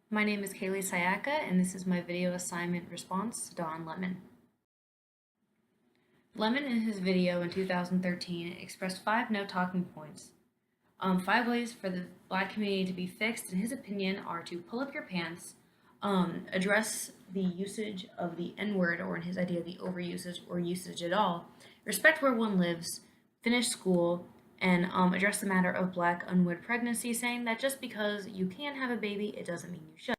My name is Kaylee Sayaka, and this is my video assignment response to Don Lemon. Lemon, in his video in 2013, expressed 5 no talking points. 5 ways for the Black community to be fixed, in his opinion, are to pull up your pants, address the usage of the N-word, or in his idea, the overusage or usage at all, respect where one lives, finish school, and address the matter of Black unwed pregnancy, saying that just because you can have a baby, it doesn't mean you should.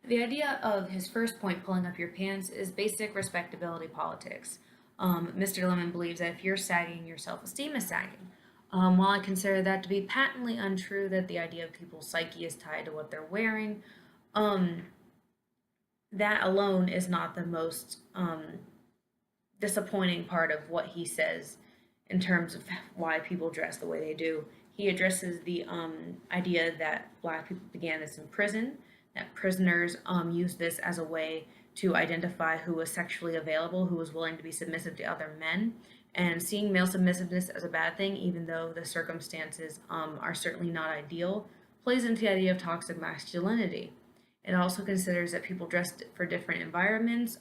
The idea of his first point, pulling up your pants, is basic respectability politics. Mr. Lemon believes that if you're sagging, your self esteem is sagging. While I consider that to be patently untrue, that the idea of people's psyche is tied to what they're wearing, um, that alone is not the most disappointing part of what he says in terms of why people dress the way they do. He addresses the idea that Black people began this in prison, that prisoners used this as a way to identify who was sexually available, who was willing to be submissive to other men, and seeing male submissiveness as a bad thing, even though the circumstances are certainly not ideal, plays into the idea of toxic masculinity. It also considers that people dress for different environments.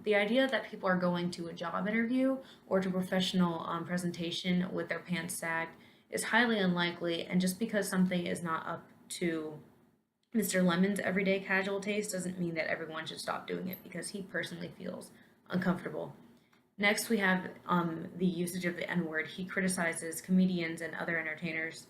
The idea that people are going to a job interview or to a professional presentation with their pants sagged is highly unlikely, and just because something is not up to Mr. Lemon's everyday casual taste doesn't mean that everyone should stop doing it because he personally feels uncomfortable. Next, we have the usage of the N-word. He criticizes comedians and other entertainers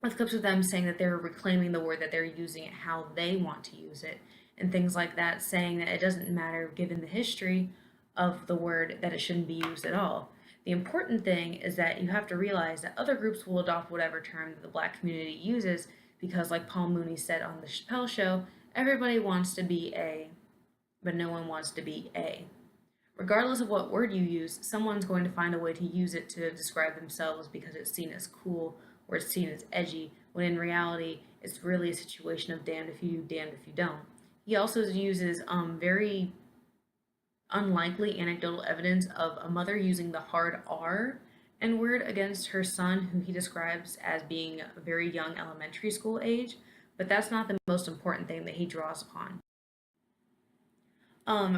with clips of them saying that they're reclaiming the word, that they're using it how they want to use it, and things like that, saying that it doesn't matter, given the history of the word, that it shouldn't be used at all. The important thing is that you have to realize that other groups will adopt whatever term that the Black community uses because, like Paul Mooney said on the Chappelle Show, everybody wants to be A, but no one wants to be A. Regardless of what word you use, someone's going to find a way to use it to describe themselves because it's seen as cool or it's seen as edgy, when in reality, it's really a situation of damned if you do, damned if you don't. He also uses very unlikely anecdotal evidence of a mother using the hard R N word against her son, who he describes as being a very young elementary school age, but that's not the most important thing that he draws upon.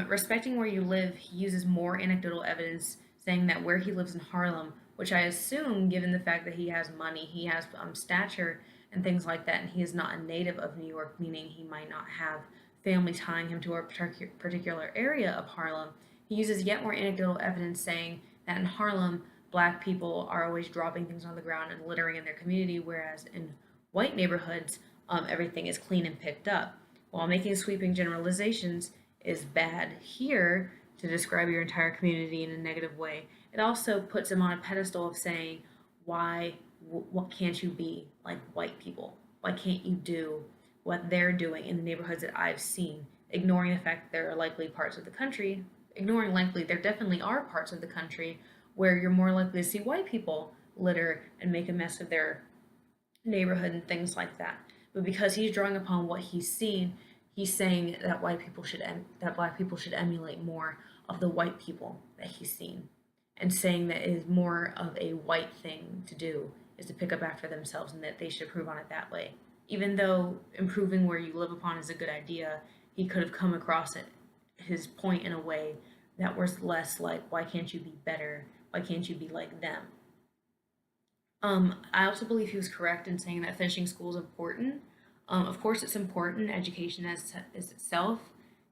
Respecting where you live, he uses more anecdotal evidence saying that where he lives in Harlem, which I assume, given the fact that he has money, he has stature and things like that, and he is not a native of New York, meaning he might not have family tying him to a particular area of Harlem. He uses yet more anecdotal evidence saying that in Harlem, Black people are always dropping things on the ground and littering in their community, whereas in white neighborhoods, everything is clean and picked up. While making sweeping generalizations is bad here to describe your entire community in a negative way, it also puts him on a pedestal of saying, why, what can't you be like white people? Why can't you do what they're doing in the neighborhoods that I've seen? Ignoring the fact that there are likely parts of the country, ignoring likely, there definitely are parts of the country where you're more likely to see white people litter and make a mess of their neighborhood and things like that. But because he's drawing upon what he's seen, he's saying that Black people should emulate more of the white people that he's seen, and saying that it is more of a white thing to do is to pick up after themselves, and that they should improve on it that way. Even though improving where you live upon is a good idea, he could have come across his point in a way that was less like, why can't you be better? Why can't you be like them? I also believe he was correct in saying that finishing school is important. Of course, it's important. Education as itself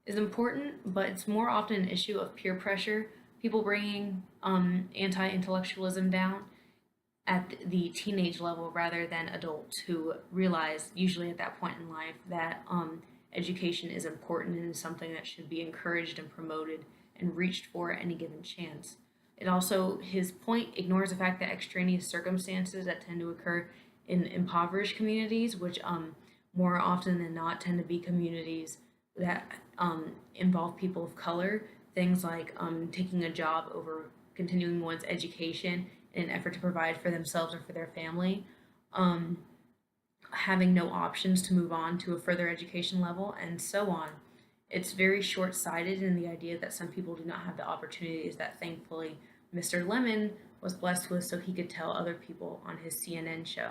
is important, but it's more often an issue of peer pressure, people bringing anti-intellectualism down at the teenage level rather than adults who realize, usually at that point in life, that education is important and is something that should be encouraged and promoted and reached for at any given chance. It also, his point ignores the fact that extraneous circumstances that tend to occur in impoverished communities, which more often than not tend to be communities that involve people of color, things like taking a job over continuing one's education in an effort to provide for themselves or for their family, having no options to move on to a further education level, and so on. It's very short-sighted in the idea that some people do not have the opportunities that thankfully Mr. Lemon was blessed with, so he could tell other people on his CNN show.